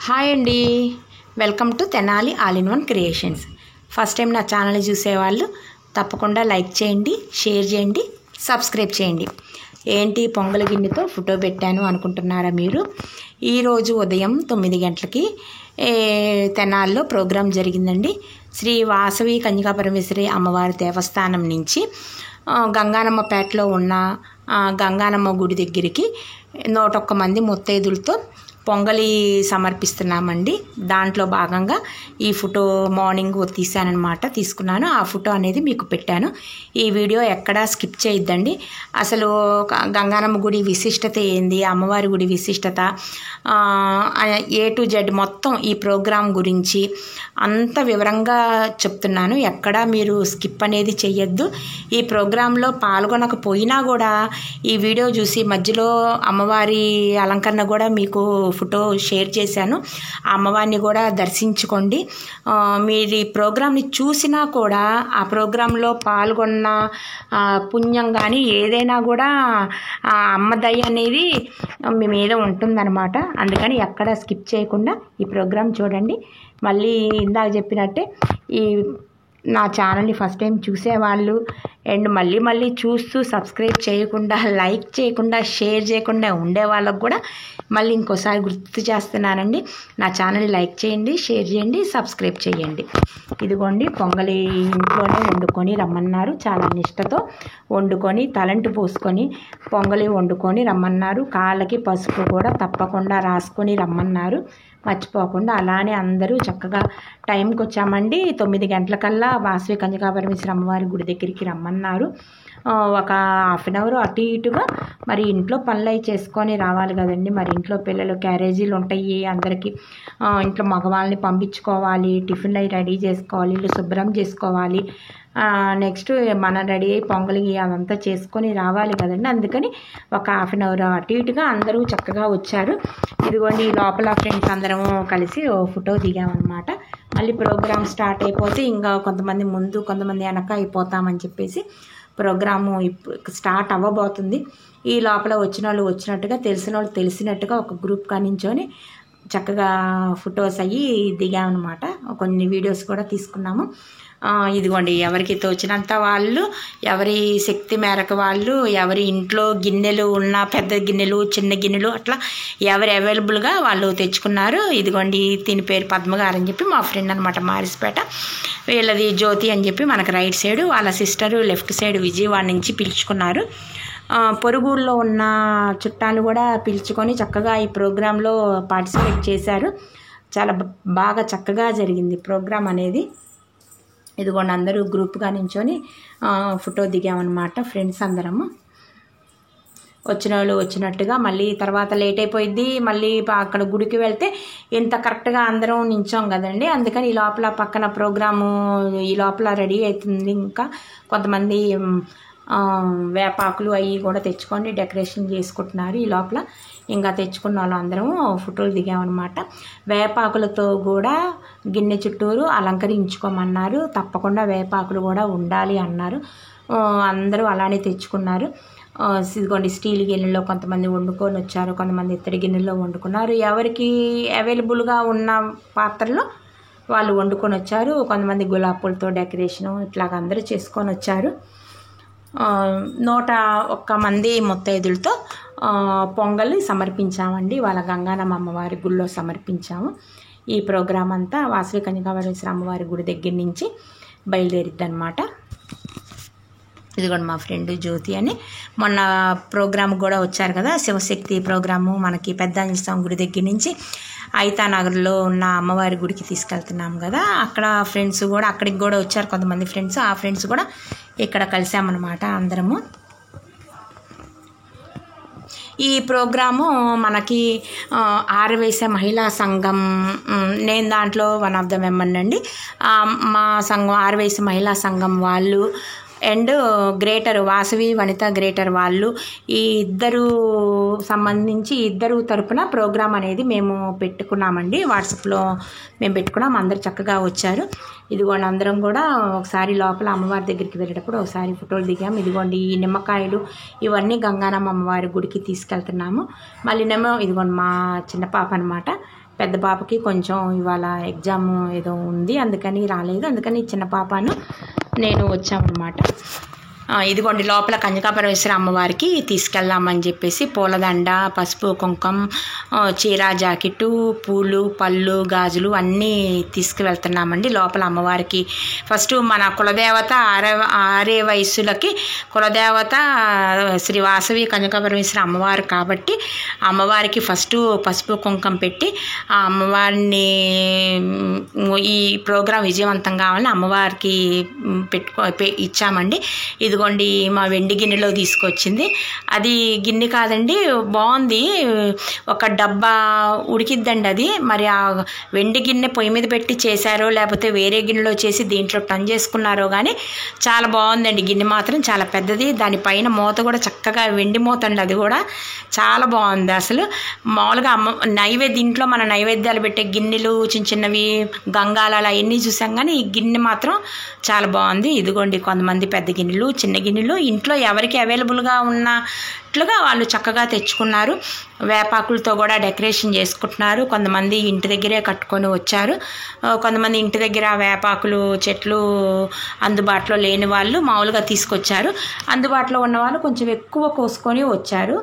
Hi అండి, welcome to Tenali all in one creations. First time నా channel చూసేవాళ్ళు తప్పకుండా లైక్ చేయండి, షేర్ చేయండి, సబ్స్క్రైబ్ చేయండి. ఏంటి పొంగల్ గిన్నెతో ఫోటో పెట్టాను అనుకుంటున్నారా మీరు? ఈరోజు ఉదయం 9 గంటలకి తెనాల్లో ప్రోగ్రాం జరిగిందండి. శ్రీ వాసవి కన్యకాపరమేశ్వరి అమ్మవారి దేవస్థానం నుంచి గంగానమ్మపేటలో ఉన్న గంగానమ్మ గుడి దగ్గరికి 101 మంది ముత్తైదులతో పొంగలి సమర్పిస్తున్నామండి. దాంట్లో భాగంగా ఈ ఫోటో మార్నింగ్ తీసుకున్నాను. ఆ ఫోటో అనేది మీకు పెట్టాను. ఈ వీడియో ఎక్కడా స్కిప్ చేయొద్దండి. అసలు గంగానమ్మ గుడి విశిష్టత ఏంది, అమ్మవారి గుడి విశిష్టత A to Z మొత్తం ఈ ప్రోగ్రాం గురించి అంత వివరంగా చెప్తున్నాను. ఎక్కడా మీరు స్కిప్ అనేది చెయ్యొద్దు. ఈ ప్రోగ్రాంలో పాల్గొనకపోయినా కూడా ఈ వీడియో చూసి మధ్యలో అమ్మవారి అలంకరణ కూడా మీకు ఫోటో షేర్ చేశాను. ఆ అమ్మవారిని కూడా దర్శించుకోండి. మీరు ఈ ప్రోగ్రాంని చూసినా కూడా ఆ ప్రోగ్రాంలో పాల్గొన్న పుణ్యం కానీ ఏదైనా కూడా అమ్మ దయ అనేది మీ మీద ఉంటుందన్నమాట. అందుకని ఎక్కడ స్కిప్ చేయకుండా ఈ ప్రోగ్రాం చూడండి. మళ్ళీ ఇందాక చెప్పినట్టే ఈ నా ఛానల్ని ఫస్ట్ టైం చూసేవాళ్ళు అండ్ మళ్ళీ చూస్తూ సబ్స్క్రైబ్ చేయకుండా, లైక్ చేయకుండా, షేర్ చేయకుండా ఉండే వాళ్ళకు కూడా మళ్ళీ ఇంకోసారి గుర్తు చేస్తున్నానండి. నా ఛానల్ని లైక్ చేయండి, షేర్ చేయండి, సబ్స్క్రైబ్ చేయండి. ఇదిగోండి పొంగలి ఇంట్లోనే వండుకొని రమ్మన్నారు. చాలా నిష్టతో వండుకొని తలంటు పోసుకొని పొంగలి వండుకొని రమ్మన్నారు. కాళ్ళకి పసుపు కూడా తప్పకుండా రాసుకొని రమ్మన్నారు, మర్చిపోకుండా. అలానే అందరూ చక్కగా టైంకి వచ్చామండి. 9 గంటలకల్లా వాసవి కన్యకాపరమేశ్వరి అమ్మవారి గుడి దగ్గరికి రమ్మన్నారు. ఒక హాఫ్ అన్ అవర్ అటు ఇటుగా మరి ఇంట్లో పనులు అవి చేసుకొని రావాలి కదండి. మరి ఇంట్లో పిల్లలు క్యారేజీలు ఉంటాయి అందరికీ. ఇంట్లో మగవాళ్ళని పంపించుకోవాలి, టిఫిన్లు అవి రెడీ చేసుకోవాలి, ఇల్లు శుభ్రం చేసుకోవాలి. నెక్స్ట్ మనం రెడీ అయ్యి పొంగలి అదంతా చేసుకొని రావాలి కదండి. అందుకని ఒక హాఫ్ అన్ అవర్ అటు ఇటుగా అందరూ చక్కగా వచ్చారు. ఇదిగోండి లోపల ఫ్రెండ్స్ అందరము కలిసి ఓ ఫోటో దిగామన్నమాట. మళ్ళీ ప్రోగ్రామ్ స్టార్ట్ అయిపోతే ఇంకా కొంతమంది ముందు కొంతమంది వెనక అయిపోతామని చెప్పేసి ప్రోగ్రాము స్టార్ట్ అవ్వబోతుంది. ఈ లోపల వచ్చిన వాళ్ళు వచ్చినట్టుగా, తెలిసిన వాళ్ళు తెలిసినట్టుగా ఒక గ్రూప్గా నించొని చక్కగా ఫొటోస్ అయ్యి దిగామన్నమాట. కొన్ని వీడియోస్ కూడా తీసుకున్నాము. ఇదిగోండి ఎవరికి తోచినంత వాళ్ళు, ఎవరి శక్తి మేరకు వాళ్ళు, ఎవరి ఇంట్లో గిన్నెలు ఉన్న పెద్ద గిన్నెలు, చిన్న గిన్నెలు అట్లా ఎవరు అవైలబుల్గా వాళ్ళు తెచ్చుకున్నారు. ఇదిగోండి దీని పేరు పద్మగారు అని చెప్పి మా ఫ్రెండ్ అనమాట, మారిస్పేట. వీళ్ళది జ్యోతి అని చెప్పి మనకు రైట్ సైడ్, వాళ్ళ సిస్టరు లెఫ్ట్ సైడ్ విజయవాడ నుంచి పిలుచుకున్నారు. పొరుగుల్లో ఉన్న చుట్టాలు కూడా పిలుచుకొని చక్కగా ఈ ప్రోగ్రాంలో పార్టిసిపేట్ చేశారు. చాలా బాగా చక్కగా జరిగింది ప్రోగ్రాం అనేది. ఇదిగోండి అందరూ గ్రూప్గా నించొని ఫోటో దిగామన్నమాట ఫ్రెండ్స్ అందరము. వచ్చిన వాళ్ళు వచ్చినట్టుగా. మళ్ళీ తర్వాత లేట్ అయిపోయింది. మళ్ళీ అక్కడ గుడికి వెళ్తే ఇంత కరెక్ట్గా అందరం నించోం కదండి. అందుకని ఈ లోపల పక్కన ప్రోగ్రాము ఈ లోపల రెడీ అవుతుంది. ఇంకా కొంతమంది వేపాకులు అవి కూడా తెచ్చుకొని డెకరేషన్ చేసుకుంటున్నారు. ఈ లోపల ఇంకా తెచ్చుకున్న వాళ్ళు అందరం ఫోటోలు దిగామన్నమాట. వేపాకులతో కూడా గిన్నె చుట్టూరు అలంకరించుకోమన్నారు. తప్పకుండా వేపాకులు కూడా ఉండాలి అన్నారు. అందరూ అలానే తెచ్చుకున్నారు. ఇదిగోండి స్టీల్ గిన్నెలో కొంతమంది వండుకొని వచ్చారు, కొంతమంది ఇత్తడి గిన్నెలో వండుకున్నారు. ఎవరికి అవైలబుల్గా ఉన్న పాత్రలో వాళ్ళు వండుకొని వచ్చారు. కొంతమంది గులాబీ పూలతో డెకరేషను ఇట్లాగ అందరూ చేసుకొని వచ్చారు. 101 మంది ముత్తైదులతో పొంగలి సమర్పించామండి. వాళ్ళ గంగానమ్మ అమ్మవారి గుడిలో సమర్పించాము. ఈ ప్రోగ్రాం అంతా వాసవి కన్యకాపరమేశ్వరి అమ్మవారి గుడి దగ్గర నుంచి బయలుదేరిద్ది అనమాట. ఇదిగోండి మా ఫ్రెండ్ జ్యోతి అని మొన్న ప్రోగ్రామ్ కూడా వచ్చారు కదా, శివశక్తి ప్రోగ్రాము మనకి పెద్దాంజనేయ స్వామి గుడి దగ్గర నుంచి ఐతానగర్లో ఉన్న అమ్మవారి గుడికి తీసుకెళ్తున్నాం కదా. అక్కడ ఫ్రెండ్స్ కూడా అక్కడికి కూడా వచ్చారు కొంతమంది ఫ్రెండ్స్. ఆ ఫ్రెండ్స్ కూడా ఇక్కడ కలిసామన్నమాట అందరము. ఈ ప్రోగ్రాము మనకి ఆరవేశ మహిళా సంఘం, నేను దాంట్లో వన్ ఆఫ్ ద మెంబర్ అండి. మా సంఘం ఆరవేశ మహిళా సంఘం వాళ్ళు and greater Vasavi Vanitha greater వాళ్ళు, ఈ ఇద్దరు సంబంధించి ఇద్దరు తరపున ప్రోగ్రాం అనేది మేము పెట్టుకున్నామండి. వాట్సాప్లో మేము పెట్టుకున్నాం. అందరు చక్కగా వచ్చారు. ఇదిగోండి అందరం కూడా ఒకసారి లోపల అమ్మవారి దగ్గరికి వెళ్ళేటప్పుడు ఒకసారి ఫోటోలు దిగాము. ఇదిగోండి ఈ నిమ్మకాయలు ఇవన్నీ గంగానమ్మ అమ్మవారి గుడికి తీసుకెళ్తున్నాము. మళ్ళీ ఇదిగోండి మా చిన్న పాప అనమాట, పెద్ద పాపకి కొంచెం ఇవాళ ఎగ్జామ్ ఏదో ఉంది, అందుకని రాలేదు. అందుకని చిన్న పాపను నేను వచ్చామన్నమాట. ఇదిగోండి లోపల కన్యకాపరమేశ్వరి అమ్మవారికి తీసుకెళ్దామని చెప్పేసి పూలదండ, పసుపు, కుంకం, చీర, జాకెట్టు, పూలు, పళ్ళు, గాజులు అన్నీ తీసుకువెళ్తున్నామండి లోపల అమ్మవారికి. ఫస్ట్ మన కులదేవత ఆరే వయస్సులకి కులదేవత శ్రీ వాసవి కన్యకాపరమేశ్వరి అమ్మవారు కాబట్టి అమ్మవారికి ఫస్ట్ పసుపు కుంకం పెట్టి ఆ అమ్మవారిని ఈ ప్రోగ్రాం విజయవంతం కావాలని అమ్మవారికి ఇచ్చామండి. ఇదిగోండి మా వెండి గిన్నెలో తీసుకొచ్చింది. అది గిన్నె కాదండి, బాగుంది, ఒక డబ్బా ఉడికిద్దండి అది. మరి ఆ వెండి గిన్నె పొయ్యి మీద పెట్టి చేశారో లేకపోతే వేరే గిన్నెలో చేసి దీంట్లో టన్ చేసుకున్నారో కానీ చాలా బాగుందండి. గిన్నె మాత్రం చాలా పెద్దది, దానిపైన మూత కూడా చక్కగా వెండి మూత అండి, అది కూడా చాలా బాగుంది. అసలు మామూలుగా ఇంట్లో మన నైవేద్యాలు పెట్టే గిన్నెలు చిన్న చిన్నవి గంగాలాలు అవన్నీ చూసాం, కానీ ఈ గిన్నె మాత్రం చాలా బాగుంది. ఇదిగోండి కొంతమంది పెద్ద గిన్నెలు, చిన్న గిన్నెలు ఇంట్లో ఎవరికి అవైలబుల్గా ఉన్నట్లుగా వాళ్ళు చక్కగా తెచ్చుకున్నారు. వేపాకులతో కూడా డెకరేషన్ చేసుకుంటున్నారు. కొంతమంది ఇంటి దగ్గరే కట్టుకొని వచ్చారు, కొంతమంది ఇంటి దగ్గర వేపాకులు చెట్లు అందుబాటులో లేని వాళ్ళు మామూలుగా తీసుకొచ్చారు, అందుబాటులో ఉన్న వాళ్ళు కొంచెం ఎక్కువ కోసుకొని వచ్చారు.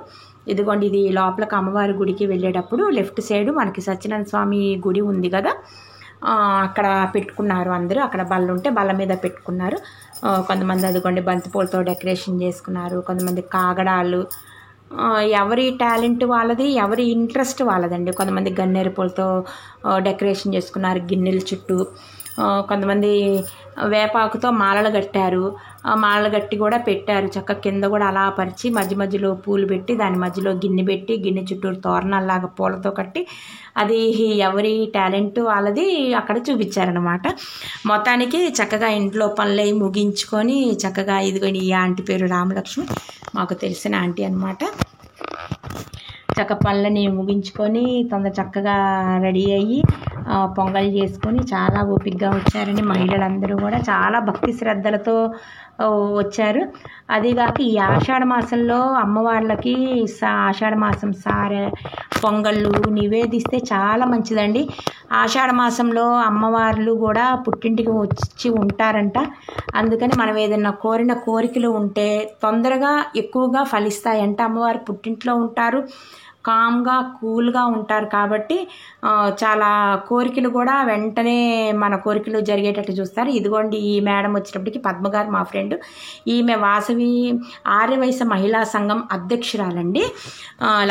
ఇదిగోండి ఇది లోపలికి అమ్మవారి గుడికి వెళ్ళేటప్పుడు లెఫ్ట్ సైడ్ మనకి సత్యనారాయణ స్వామి గుడి ఉంది కదా, అక్కడ పెట్టుకున్నారు అందరూ. అక్కడ బల్ల ఉంటే బల్ల మీద పెట్టుకున్నారు. కొంతమంది అదిగోండి బంతిపూలతో డెకరేషన్ చేసుకున్నారు, కొంతమంది కాగడాలు, ఎవరి టాలెంట్ వాళ్ళది, ఎవరి ఇంట్రెస్ట్ వాళ్ళదండి. కొంతమంది గన్నేరు పూలతో డెకరేషన్ చేసుకున్నారు గిన్నెల చుట్టూ, కొంతమంది వేపాకుతో మాలలు కట్టారు, మాలలు కట్టి కూడా పెట్టారు. చక్క కింద కూడా అలా పరిచి మధ్య మధ్యలో పూలు పెట్టి దాని మధ్యలో గిన్నె పెట్టి గిన్నె చుట్టూరు తోరణాల్లాగా పూలతో కట్టి అది ఎవరి టాలెంట్ వాళ్ళది అక్కడ చూపించారనమాట. మొత్తానికి చక్కగా ఇంట్లో పనులు ముగించుకొని చక్కగా ఇదిగోని ఈ ఆంటీ పేరు రామలక్ష్మి, మాకు తెలిసిన ఆంటీ అనమాట. చక్క పనులని ముగించుకొని చక్కగా రెడీ అయ్యి పొంగల్ చేసుకొని చాలా ఓపికగా వచ్చారని మహిళలందరూ కూడా చాలా భక్తి శ్రద్ధలతో వచ్చారు. అదిగాక ఈ ఆషాఢ మాసంలో అమ్మవార్లకి ఆషాఢ మాసం సారె పొంగళ్ళు నివేదిస్తే చాలా మంచిదండి. ఆషాఢ మాసంలో అమ్మవార్లు కూడా పుట్టింటికి వచ్చి ఉంటారంట, అందుకని మనం ఏదైనా కోరిన కోరికలు ఉంటే తొందరగా ఎక్కువగా ఫలిస్తాయంట. అమ్మవారు పుట్టింట్లో ఉంటారు, కామ్గా కూల్గా ఉంటారు కాబట్టి చాలా కోరికలు కూడా వెంటనే మన కోరికలు జరిగేటట్టు చూస్తారు. ఇదిగోండి ఈ మేడం వచ్చేటప్పటికి పద్మగారు మా ఫ్రెండ్, ఈమె వాసవి ఆర్యవైశ్య మహిళా సంఘం అధ్యక్షురాలండి,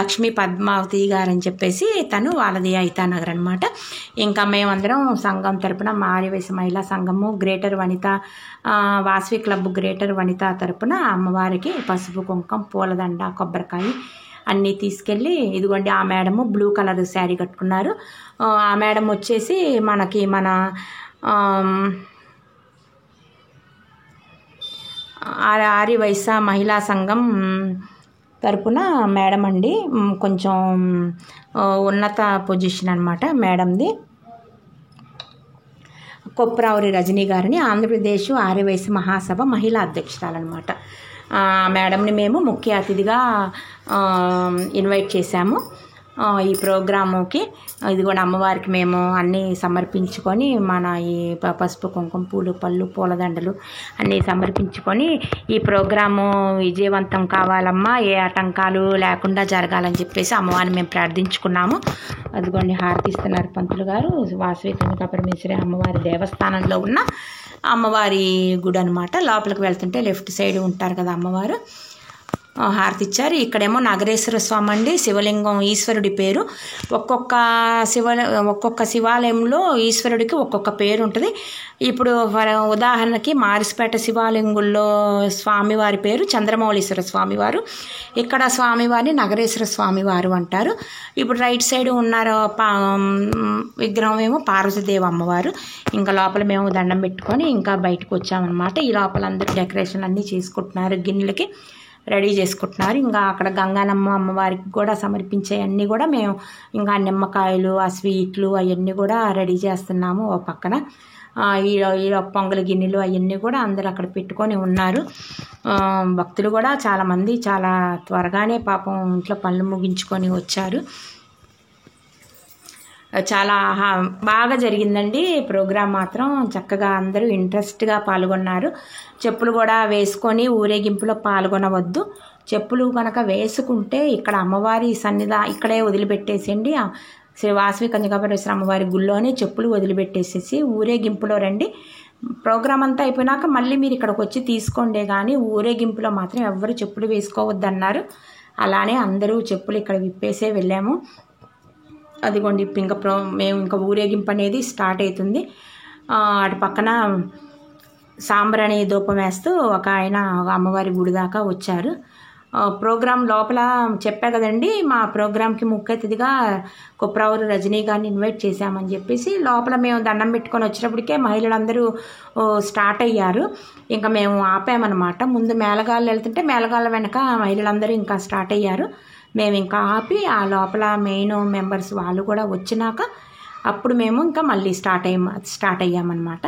లక్ష్మీ పద్మావతి గారు అని చెప్పేసి తను వాళ్ళది ఐతానగర్ అనమాట. ఇంకా మేమందరం సంఘం తరపున మా ఆర్యవైశ్య మహిళా సంఘము గ్రేటర్ వనిత వాసవి క్లబ్ గ్రేటర్ వనిత తరపున అమ్మవారికి పసుపు కుంకం పూలదండ కొబ్బరికాయ అన్నీ తీసుకెళ్ళి ఇదిగోండి ఆ మేడము బ్లూ కలర్ శారీ కట్టుకున్నారు. ఆ మేడం వచ్చేసి మనకి మన ఆర్యవైశ్య మహిళా సంఘం తరపున మేడం అండి, కొంచెం ఉన్నత పొజిషన్ అనమాట మేడంది. కొప్రావరి రజనీ గారిని ఆంధ్రప్రదేశ్ ఆర్యవైశ్య మహాసభ మహిళా అధ్యక్షురాలన్నమాట. మేడంని మేము ముఖ్య అతిథిగా ఇన్వైట్ చేశాము ఈ ప్రోగ్రాముకి. ఇది కూడా అమ్మవారికి మేము అన్నీ సమర్పించుకొని మన ఈ పసుపు కుంకుమ పూలు పళ్ళు పూలదండలు అన్నీ సమర్పించుకొని ఈ ప్రోగ్రాము విజయవంతం కావాలమ్మా, ఏ ఆటంకాలు లేకుండా జరగాలని చెప్పేసి అమ్మవారిని మేము ప్రార్థించుకున్నాము. అదిగోండి హారతిస్తున్నారు పంతులు గారు. వాసవి కన్యకాపరమేశ్వరి అమ్మవారి దేవస్థానంలో ఉన్న అమ్మవారి గుడి అనమాట. లోపలికి వెళ్తుంటే లెఫ్ట్ సైడ్ ఉంటారు కదా అమ్మవారు, హారతి ఇచ్చారు. ఇక్కడేమో నాగరేశ్వర స్వామి అండి, శివలింగం ఈశ్వరుడి పేరు. ఒక్కొక్క శివాలయంలో ఈశ్వరుడికి ఒక్కొక్క పేరు ఉంటుంది. ఇప్పుడు ఉదాహరణకి మారిస్పేట శివాలింగుల్లో స్వామివారి పేరు చంద్రమౌళీశ్వర స్వామివారు, ఇక్కడ స్వామివారిని నగరేశ్వర స్వామివారు అంటారు. ఇప్పుడు రైట్ సైడ్ ఉన్నారు విగ్రహం ఏమో పార్వతీదేవి అమ్మవారు. ఇంకా లోపల మేము దండం పెట్టుకొని ఇంకా బయటకు వచ్చామన్నమాట. ఈ లోపల అందరూ డెకరేషన్ అన్నీ చేసుకుంటున్నారు, గిన్నెలకి రెడీ చేసుకుంటున్నారు. ఇంకా అక్కడ గంగానమ్మ అమ్మవారికి కూడా సమర్పించే అన్నీ కూడా మేము ఇంకా నిమ్మకాయలు ఆ స్వీట్లు అవన్నీ కూడా రెడీ చేస్తున్నాము. ఓ పక్కన ఈ పొంగల్ గిన్నెలు అవన్నీ కూడా అందరూ అక్కడ పెట్టుకొని ఉన్నారు. భక్తులు కూడా చాలామంది చాలా త్వరగానే పాపం ఇంట్లో పనులు ముగించుకొని వచ్చారు. చాలా బాగా జరిగిందండి ప్రోగ్రాం మాత్రం. చక్కగా అందరూ ఇంట్రెస్ట్గా పాల్గొన్నారు. చెప్పులు కూడా వేసుకొని ఊరేగింపులో పాల్గొనవద్దు. చెప్పులు కనుక వేసుకుంటే ఇక్కడ అమ్మవారి ఇక్కడే వదిలిపెట్టేసేయండి. శ్రీ వాసవి కన్యకాపరమేశ్వరి అమ్మవారి గుళ్ళోనే చెప్పులు వదిలిపెట్టేసేసి ఊరేగింపులో రండి. ప్రోగ్రాం అంతా అయిపోయినాక మళ్ళీ మీరు ఇక్కడికి వచ్చి తీసుకోండే కానీ ఊరేగింపులో మాత్రం ఎవ్వరు చెప్పులు వేసుకోవద్దన్నారు. అలానే అందరూ చెప్పులు ఇక్కడ విప్పేసే వెళ్ళాము. అదిగోండి మేము ఇంకా ఊరేగింపు అనేది స్టార్ట్ అవుతుంది. అటు పక్కన సాంబ్రాణి ధూపం వేస్తూ ఒక ఆయన అమ్మవారి గుడి దాకా వచ్చారు. ప్రోగ్రాం లోపల చెప్పా కదండి, మా ప్రోగ్రాంకి ముఖ్య అతిథిగా కుప్రావూరు రజనీ గారిని ఇన్వైట్ చేశామని చెప్పేసి లోపల మేము దండం పెట్టుకొని వచ్చేటప్పటికే మహిళలందరూ స్టార్ట్ అయ్యారు. ఇంకా మేము ఆపామన్నమాట. ముందు మేళగాళ్ళు వెళ్తుంటే మేళగాళ్ళ వెనక మహిళలందరూ ఇంకా స్టార్ట్ అయ్యారు. మేము ఇంకా ఆపి ఆ లోపల మెయిన్ మెంబర్స్ వాళ్ళు కూడా వచ్చినాక అప్పుడు మేము ఇంకా మళ్ళీ స్టార్ట్ అయ్యామన్నమాట.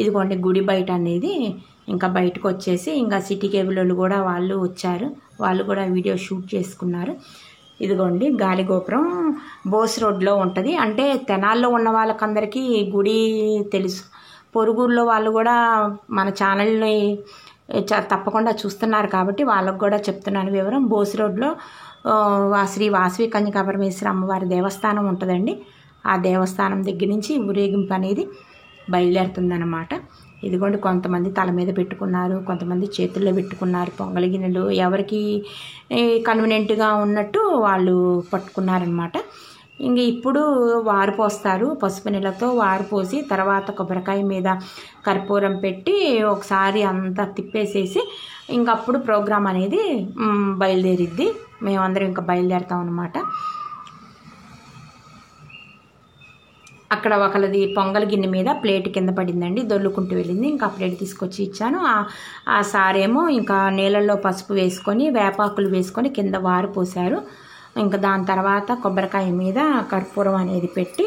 ఇదిగోండి గుడి బయట అనేది ఇంకా బయటకు వచ్చేసి ఇంకా సిటీ కేబుల్ వాళ్ళు కూడా వాళ్ళు వచ్చారు. వాళ్ళు కూడా వీడియో షూట్ చేసుకున్నారు. ఇదిగోండి గాలిగోపురం బోస్ రోడ్లో ఉంటుంది. అంటే తెనాల్లో ఉన్న వాళ్ళకందరికీ గుడి తెలుసు. పొరుగురులో వాళ్ళు కూడా మన ఛానల్ని తప్పకుండా చూస్తున్నారు కాబట్టి వాళ్ళకు కూడా చెప్తున్నాను వివరం. బోస్ రోడ్లో శ్రీ వాసవి కన్యకాపరమేశ్వరి అమ్మవారి దేవస్థానం ఉంటుందండి. ఆ దేవస్థానం దగ్గర నుంచి ఊరేగింపు అనేది బయలుదేరుతుందన్నమాట. ఇదిగోండి కొంతమంది తల మీద పెట్టుకున్నారు, కొంతమంది చేతుల్లో పెట్టుకున్నారు పొంగలి గిన్నెలు. ఎవరికి కన్వీనియంట్గా ఉన్నట్టు వాళ్ళు పట్టుకున్నారనమాట. ఇంక ఇప్పుడు వారు పోస్తారు. పసుపు నీళ్ళతో వారు పోసి తర్వాత కొబ్బరికాయ మీద కర్పూరం పెట్టి ఒకసారి అంతా తిప్పేసేసి ఇంకప్పుడు ప్రోగ్రాం అనేది బయలుదేరిద్ది. మేమందరం ఇంకా బయలుదేరుతాం అన్నమాట. అక్కడ ఒకళ్ళది పొంగల్ గిన్నె మీద ప్లేట్ కింద పడిందండి, దొల్లుకుంటూ వెళ్ళింది. ఇంకా ప్లేట్ తీసుకొచ్చి ఇచ్చాను. ఆ సారేమో ఇంకా నీళ్ళల్లో పసుపు వేసుకొని వేపాకులు వేసుకొని కింద వారు పోశారు. ఇంకా దాని తర్వాత కొబ్బరికాయ మీద కర్పూరం అనేది పెట్టి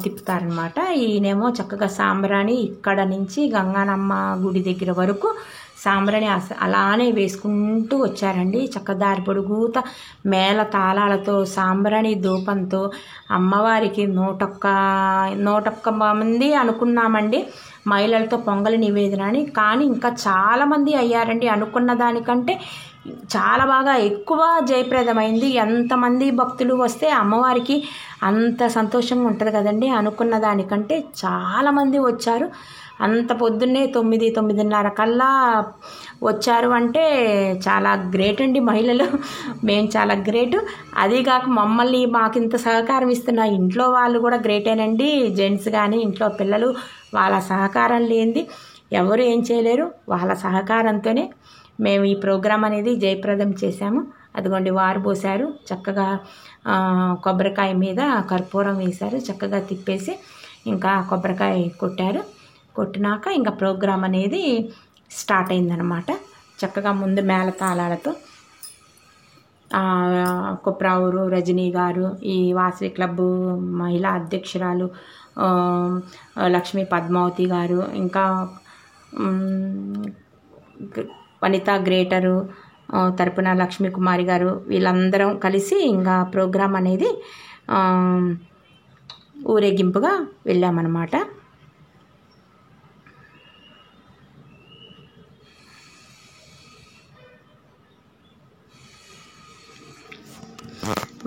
తిప్పుతారనమాట. ఈయనేమో చక్కగా సాంబ్రాణి ఇక్కడ నుంచి గంగానమ్మ గుడి దగ్గర వరకు సాంబ్రాణి అలానే వేసుకుంటూ వచ్చారండి. చక్కదారి పొడుగుత మేళ తాళాలతో సాంబ్రాణి ధూపంతో అమ్మవారికి 101 మంది అనుకున్నామండి మహిళలతో పొంగలి నివేదన అని. కానీ ఇంకా చాలామంది అయ్యారండి. అనుకున్న దానికంటే చాలా బాగా ఎక్కువ జయప్రదమైంది. ఎంతమంది భక్తులు వస్తే అమ్మవారికి అంత సంతోషంగా ఉంటుంది కదండి. అనుకున్న దానికంటే చాలామంది వచ్చారు. అంత పొద్దున్నే 9-9:30 కల్లా వచ్చారు అంటే చాలా గ్రేట్ అండి మహిళలు. మేము చాలా గ్రేటు. అదీగాక మమ్మల్ని మాకింత సహకారం ఇస్తున్న ఇంట్లో వాళ్ళు కూడా గ్రేటేనండి. జెంట్స్ కానీ ఇంట్లో పిల్లలు వాళ్ళ సహకారం లేనిది ఎవరు ఏం చేయలేరు. వాళ్ళ సహకారంతోనే మేము ఈ ప్రోగ్రాం అనేది జయప్రదం చేశాము. అదిగోండి వారు పోసారు. చక్కగా కొబ్బరికాయ మీద కర్పూరం వేశారు. చక్కగా తిప్పేసి ఇంకా కొబ్బరికాయ కొట్టినాక ఇంకా ప్రోగ్రాం అనేది స్టార్ట్ అయిందనమాట. చక్కగా ముందు మేళతాళాలతో కుప్రావూరు రజనీ గారు, ఈ వాసవి క్లబ్ మహిళా అధ్యక్షురాలు లక్ష్మీ పద్మావతి గారు, ఇంకా వనితా గ్రేటరు తరపున లక్ష్మీ కుమారి గారు, వీళ్ళందరం కలిసి ఇంకా ప్రోగ్రాం అనేది ఊరేగింపుగా వెళ్ళామన్నమాట.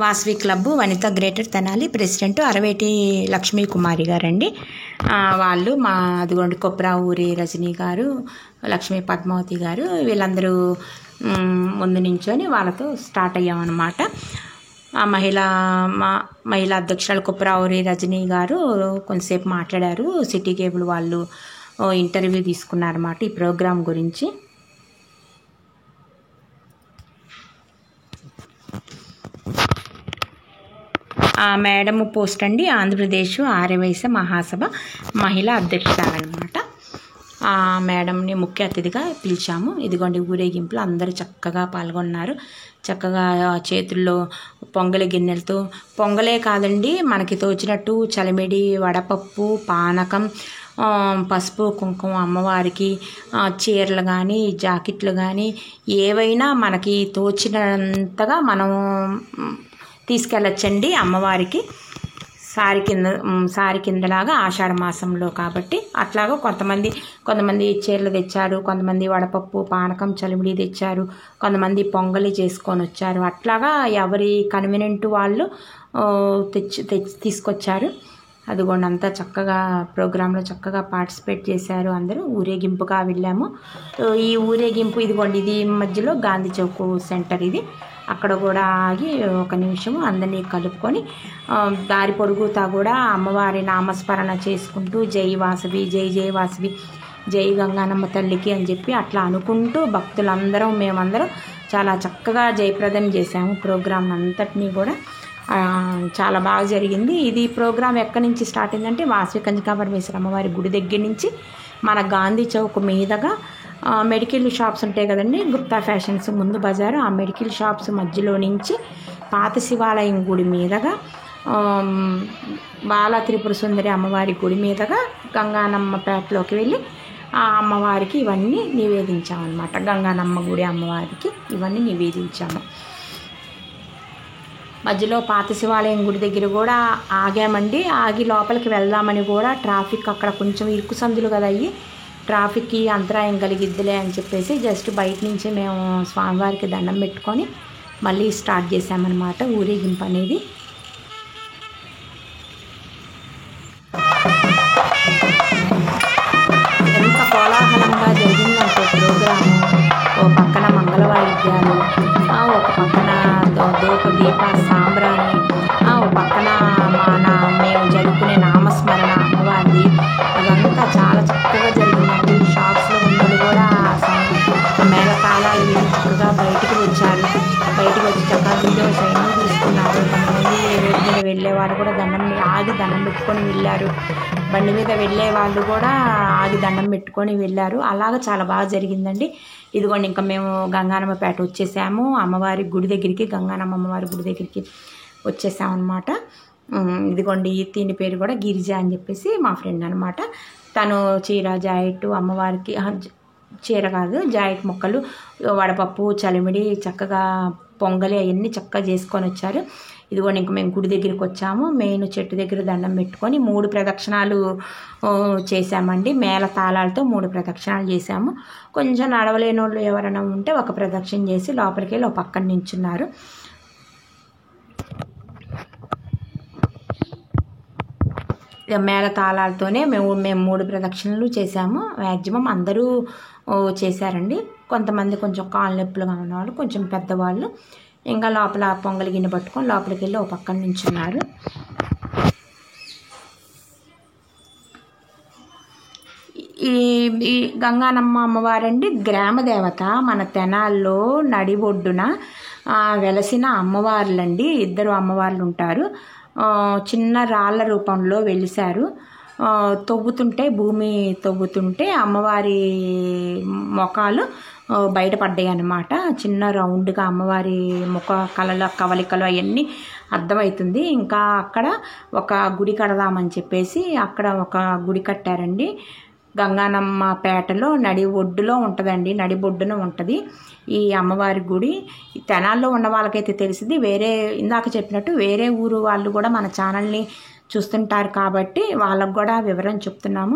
Vasavi club Vanitha greater Tenali president Araveti Lakshmi Kumari గారండి. వాళ్ళు అదిగోండి కొప్రావూరి రజనీ గారు, లక్ష్మీ పద్మావతి గారు, వీళ్ళందరూ ముందు నించొని వాళ్ళతో స్టార్ట్ అయ్యామన్నమాట. మహిళా అధ్యక్షురాలు కుప్రావూరి రజనీ గారు కొంతసేపు మాట్లాడారు. సిటీ కేబుల్ వాళ్ళు ఇంటర్వ్యూ తీసుకున్నారన్నమాట ఈ ప్రోగ్రాం గురించి. ఆ మేడం పోస్ట్ అండి ఆంధ్రప్రదేశ్ ఆర్యవైశ్య మహాసభ మహిళా అధ్యక్షురాలన్నమాట. ఆ మేడంని ముఖ్య అతిథిగా పిలిచాము. ఇదిగోండి ఊరేగింపులో అందరూ చక్కగా పాల్గొన్నారు. చక్కగా చేతుల్లో పొంగలి గిన్నెలతో పొంగలే కాదండి, మనకి తోచినట్టు చలిమిడి, వడపప్పు, పానకం, పసుపు కుంకుమ అమ్మవారికి చీరలు కానీ జాకెట్లు కానీ ఏవైనా మనకి తోచినంతగా మనం తీసుకెళ్ళచ్చండి అమ్మవారికి. సారి కిందలాగా ఆషాఢ మాసంలో కాబట్టి అట్లాగా కొంతమంది చీరలు తెచ్చారు, కొంతమంది వడపప్పు పానకం చలిమిడి తెచ్చారు, కొంతమంది పొంగలి చేసుకొని వచ్చారు. అట్లాగా ఎవరి కన్వీనియంట్ వాళ్ళు తీసుకొచ్చారు. అదిగోండి అంతా చక్కగా ప్రోగ్రాంలో చక్కగా పార్టిసిపేట్ చేశారు. అందరూ ఊరేగింపుగా వెళ్ళాము. ఈ ఊరేగింపు ఇదిగోండి, ఇది మధ్యలో గాంధీ చౌక్ సెంటర్. ఇది అక్కడ కూడా ఆగి ఒక నిమిషము అందరినీ కలుపుకొని దారి పొడుగుతా కూడా అమ్మవారి నామస్మరణ చేసుకుంటూ జై వాసవి, జై జై వాసవి, జై గంగానమ్మ తల్లికి అని చెప్పి అట్లా అనుకుంటూ భక్తులందరం మేమందరం చాలా చక్కగా జయప్రదం చేశాము. ప్రోగ్రాం అంతటినీ కూడా చాలా బాగా జరిగింది. ఇది ప్రోగ్రాం ఎక్కడి నుంచి స్టార్ట్ అయిందంటే వాసవి కన్యకాపరమేశ్వరి అమ్మవారి గుడి దగ్గర నుంచి మన గాంధీ చౌక్ మీదగా మెడికల్ షాప్స్ ఉంటాయి కదండి, గుప్తా ఫ్యాషన్స్ ముందు బజారు, ఆ మెడికల్ షాప్స్ మధ్యలో నుంచి పాత శివాలయం గుడి మీదగా బాల త్రిపుర సుందరి అమ్మవారి గుడి మీదగా గంగానమ్మ పేటలోకి వెళ్ళి ఆ అమ్మవారికి ఇవన్నీ నివేదించామన్నమాట. గంగానమ్మ గుడి అమ్మవారికి ఇవన్నీ నివేదించాము. మధ్యలో పాత శివాలయం గుడి దగ్గర కూడా ఆగామండి. ఆగి లోపలికి వెళ్దామని కూడా ట్రాఫిక్ అక్కడ కొంచెం ఇరుకు సందులు కదా అయ్యి ట్రాఫిక్కి అంతరాయం కలిగిద్దిలే అని చెప్పేసి జస్ట్ బయట నుంచి మేము స్వామివారికి దండం పెట్టుకొని మళ్ళీ స్టార్ట్ చేసామన్నమాట ఊరేగింపు అనేది. ఎంత కోలాహలంగా జరిగిందంటే ప్రోగ్రాము. ఓ పక్కన మంగళ వాయిద్యాలు, ఒక పక్కన దూప దీప సాంబ్రాణి, ఒక పక్కన మేము జరుపుకునే నామస్మరణ అమ్మవారిది, అదంతా చాలా చక్కగా జరిగిందండి. షాప్స్లో ఉన్నది కూడా మేళతాళాలు వీళ్ళు చక్కగా బయటికి వచ్చారు. బయటికి వచ్చి చక్కగా వీడియోస్ అన్నీ తీసుకున్నారు. కొంతమంది రోడ్డు మీద వెళ్ళేవారు కూడా ఆగి దండం పెట్టుకొని వెళ్ళారు. బండి మీద వెళ్ళే వాళ్ళు కూడా ఆగి దండం పెట్టుకొని వెళ్ళారు. అలాగా చాలా బాగా జరిగిందండి. ఇదిగోండి ఇంకా మేము గంగానమ్మపేట వచ్చేసాము. అమ్మవారి గుడి దగ్గరికి, గంగానమ్మ అమ్మవారి గుడి దగ్గరికి వచ్చేసామన్నమాట. ఇదిగోండి దీని పేరు కూడా గిరిజ అని చెప్పేసి మా ఫ్రెండ్ అనమాట. తను చీర జాకెట్ అమ్మవారికి, చీర కాదు జాకెట్ ముక్కలు, వడపప్పు చలిమిడి చక్కగా పొంగలి అవన్నీ చక్కగా చేసుకొని వచ్చారు. ఇదిగోండి ఇంక మేము గుడి దగ్గరికి వచ్చాము. మెయిన్ చెట్టు దగ్గర దండం పెట్టుకొని 3 ప్రదక్షిణాలు చేశామండి. మేళ తాళాలతో 3 ప్రదక్షిణాలు చేశాము. కొంచెం నడవలేని వాళ్ళు ఎవరైనా ఉంటే ఒక ప్రదక్షిణ చేసి లోపలికి వెళ్ళి ఒక పక్కన నించున్నారు. మేళ తాళాలతోనే మేము 3 ప్రదక్షిణలు చేశాము. మ్యాక్సిమం అందరూ చేశారండి. కొంతమంది కొంచెం కాళ్ళ నొప్పులుగా ఉన్నవాళ్ళు, కొంచెం పెద్దవాళ్ళు ఇంకా లోపల పొంగలి గిన్నె పట్టుకొని లోపలికి వెళ్ళి ఒక పక్కన నించున్నారు. ఈ గంగానమ్మ అమ్మవారండి గ్రామ దేవత. మన తెనాల్లో నడిబొడ్డున వెలసిన అమ్మవార్లండి. 2 అమ్మవార్లు ఉంటారు. చిన్న రాళ్ళ రూపంలో వెలిశారు. భూమి తవ్వుతుంటే అమ్మవారి ముఖాలు బయటపడ్డాయి అన్నమాట. చిన్న రౌండ్గా అమ్మవారి ముఖ కవలికలు అవన్నీ అర్థమవుతుంది. ఇంకా అక్కడ ఒక గుడి కడదామని చెప్పేసి అక్కడ ఒక గుడి కట్టారండి. గంగానమ్మ పేటలో నడి ఒడ్డులో ఉంటుందండి, నడిబొడ్డున ఉంటుంది ఈ అమ్మవారి గుడి. తెనాల్లో ఉన్న వాళ్ళకైతే తెలిసింది. ఇందాక చెప్పినట్టు వేరే ఊరు వాళ్ళు కూడా మన ఛానల్ని చూస్తుంటారు కాబట్టి వాళ్ళకు కూడా వివరం చెప్తున్నాము.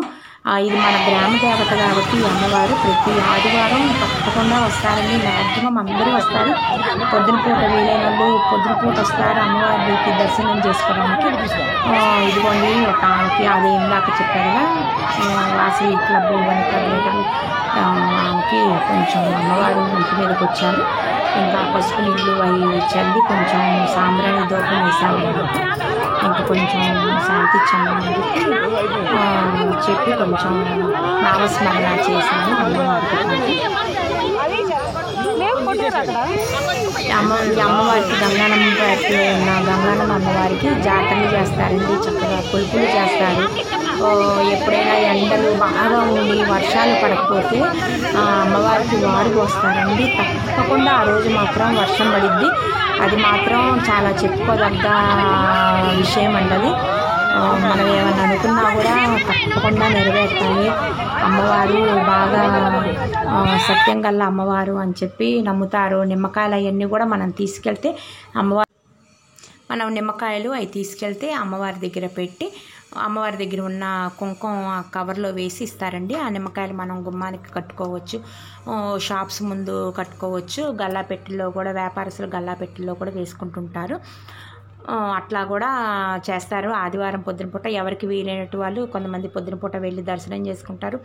ఇది మన గ్రామ దేవత కాబట్టి అమ్మవారు ప్రతి ఆదివారం తప్పకుండా వస్తారండి. మ్యాక్సిమం అందరూ వస్తారు. పొద్దునపూట వీలైన వాళ్ళు పొద్దునపూట వస్తారు అమ్మవారికి దర్శనం చేసుకోవడానికి. ఇదిగోండి ఒక ఆమెకి అదే ఇందాక చెప్పారుగా వాసవి క్లబ్ వనితాకి కొంచెం అమ్మవారు ఇంటి మీదకి వచ్చారు. ఇంకా పసుపు నీళ్ళు అవి చల్లి కొంచెం సాంబ్రాణి దూపం వేసాము. ఇంకా కొంచెం శాంతి చమ్మని చెప్పి కొంచెం నామస్మరణ చేశాను అమ్మవారికి. అమ్మవారికి గంగానమ్మ అమ్మవారికి జాతరలు చేస్తారండి. చక్కగా కొలుపులు చేస్తారు. ఎప్పుడైనా ఎండలు బాగా ఉండి వర్షాలు పడకపోతే అమ్మవారికి వారు పోస్తారండి. తప్పకుండా ఆ రోజు మాత్రం వర్షం పడిద్ది. అది మాత్రం చాలా చెప్పుకోదగ్గ విషయం అండి. మనం ఏమన్నా అనుకున్నా కూడా తప్పకుండా నెరవేరుతాయి. అమ్మవారు బాగా సత్యం గల్ల అమ్మవారు అని చెప్పి నమ్ముతారు. నిమ్మకాయలు అవన్నీ కూడా మనం తీసుకెళ్తే మనం నిమ్మకాయలు అవి తీసుకెళ్తే అమ్మవారి దగ్గర పెట్టి అమ్మవారి దగ్గర ఉన్న కుంకుమ కవర్లో వేసి ఇస్తారండి. ఆ నిమ్మకాయలు మనం గుమ్మానికి కట్టుకోవచ్చు, షాప్స్ ముందు కట్టుకోవచ్చు, గల్లాపెట్టిలో కూడా వ్యాపారస్తులు గల్లాపెట్టిలో కూడా వేసుకుంటుంటారు. అట్లా కూడా చేస్తారు. ఆదివారం పొద్దున పూట ఎవరికి వీలైనట్టు వాళ్ళు కొంతమంది పొద్దున పూట వెళ్ళి దర్శనం చేసుకుంటారు,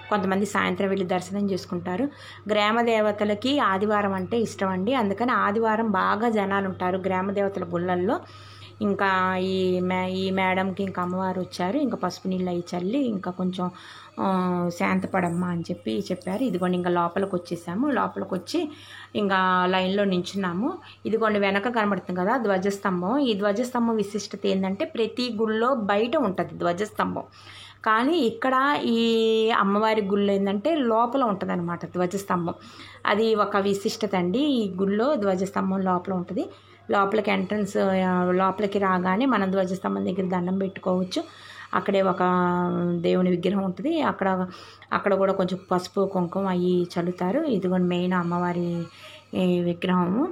కొంతమంది సాయంత్రం వెళ్ళి దర్శనం చేసుకుంటారు. గ్రామ దేవతలకి ఆదివారం అంటే ఇష్టం అండి, అందుకని ఆదివారం బాగా జనాలు ఉంటారు గ్రామ దేవతల గుళ్ళల్లో. ఇంకా ఈ మేడంకి ఇంకా అమ్మవారు వచ్చారు, ఇంకా పసుపు నీళ్ళు అవి చల్లి ఇంకా కొంచెం శాంతపడమ్మా అని చెప్పారు. ఇదిగోండి ఇంకా లోపలికి వచ్చేసాము. లోపలికి వచ్చి ఇంకా లైన్లో నించున్నాము. ఇదిగోండి వెనక కనబడుతుంది కదా ధ్వజస్తంభం. ఈ ధ్వజస్తంభం విశిష్టత ఏంటంటే ప్రతి గుళ్ళో బయట ఉంటుంది ధ్వజస్తంభం, కానీ ఇక్కడ ఈ అమ్మవారి గుళ్ళు ఏంటంటే లోపల ఉంటుంది అనమాట ధ్వజస్తంభం. అది ఒక విశిష్టత అండి. ఈ గుళ్ళో ధ్వజస్తంభం లోపల ఉంటుంది. లోపలికి ఎంట్రన్స్ లోపలికి రాగానే మనం ధ్వజస్తంభం దగ్గర దండం పెట్టుకోవచ్చు. అక్కడే ఒక దేవుని విగ్రహం ఉంటుంది, అక్కడ కూడా కొంచెం పసుపు కుంకుమ అవి చల్లుతారు. ఇదిగోండి మెయిన్ అమ్మవారి విగ్రహము,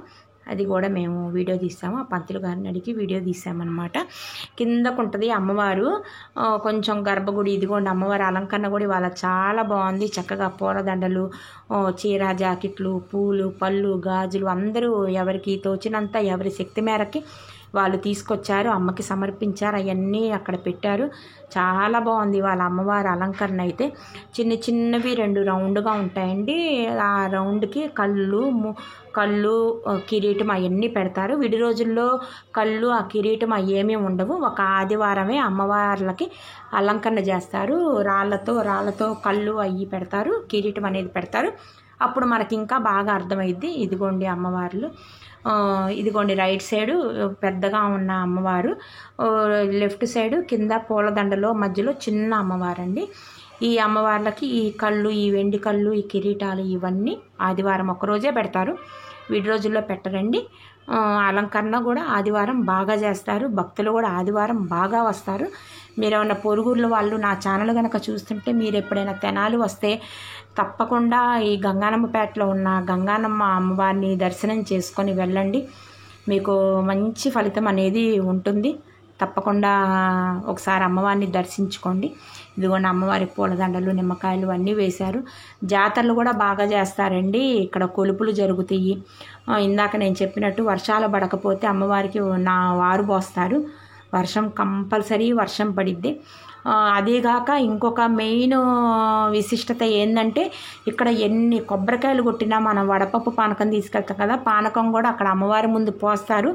అది కూడా మేము వీడియో తీసాము. ఆ పంతులు గారిని అడిగి వీడియో తీసామన్నమాట. కిందకు ఉంటుంది అమ్మవారు కొంచెం గర్భగుడి. ఇదిగోండి అమ్మవారి అలంకరణ కూడా ఇవాళ చాలా బాగుంది. చక్కగా పూలదండలు, చీర, జాకెట్లు, పూలు, పళ్ళు, గాజులు అందరూ ఎవరికి తోచినంత ఎవరి శక్తి మేరకి వాళ్ళు తీసుకొచ్చారు, అమ్మకి సమర్పించారు. అవన్నీ అక్కడ పెట్టారు. చాలా బాగుంది వాళ్ళ అమ్మవారి అలంకరణ అయితే. చిన్నవి 2 రౌండ్గా ఉంటాయండి. ఆ రౌండ్కి కళ్ళు కిరీటం అవన్నీ పెడతారు. విడి రోజుల్లో కళ్ళు ఆ కిరీటం అవేమీ ఉండవు. ఒక ఆదివారమే అమ్మవార్లకి అలంకరణ చేస్తారు. రాళ్ళతో కళ్ళు అవి పెడతారు, కిరీటం అనేది పెడతారు. అప్పుడు మనకి ఇంకా బాగా అర్థమైద్ది. ఇదిగోండి అమ్మవార్లు. ఇదిగోండి రైట్ సైడు పెద్దగా ఉన్న అమ్మవారు, లెఫ్ట్ సైడు కింద పూలదండలో మధ్యలో చిన్న అమ్మవారండి. ఈ అమ్మవార్లకి ఈ కళ్ళు, ఈ వెండి కళ్ళు, ఈ కిరీటాలు ఇవన్నీ ఆదివారం ఒక్కరోజే పెడతారు, విడి రోజుల్లో పెట్టరండి. అలంకరణ కూడా ఆదివారం బాగా చేస్తారు. భక్తులు కూడా ఆదివారం బాగా వస్తారు. మీరు ఏమన్నా పొరుగుర్ల వాళ్ళు నా ఛానల్ కనుక చూస్తుంటే మీరు ఎప్పుడైనా తెనాలి వస్తే తప్పకుండా ఈ గంగానమ్మపేటలో ఉన్న గంగానమ్మ అమ్మవారిని దర్శనం చేసుకొని వెళ్ళండి. మీకు మంచి ఫలితం అనేది ఉంటుంది. తప్పకుండా ఒకసారి అమ్మవారిని దర్శించుకోండి. ఇదిగోండి అమ్మవారికి పూలదండలు, నిమ్మకాయలు అన్నీ వేశారు. జాతరలు కూడా బాగా చేస్తారండి. ఇక్కడ కొలుపులు జరుగుతాయి. ఇందాక నేను చెప్పినట్టు వర్షాలు పడకపోతే అమ్మవారికి వారు పోస్తారు. కంపల్సరీ వర్షం పడిద్ది. అదేగాక ఇంకొక మెయిన్ విశిష్టత ఏంటంటే ఇక్కడ ఎన్ని కొబ్బరికాయలు కొట్టినా మనం వడపప్పు పానకం తీసుకెళ్తాం కదా, పానకం కూడా అక్కడ అమ్మవారి ముందు పోస్తారు.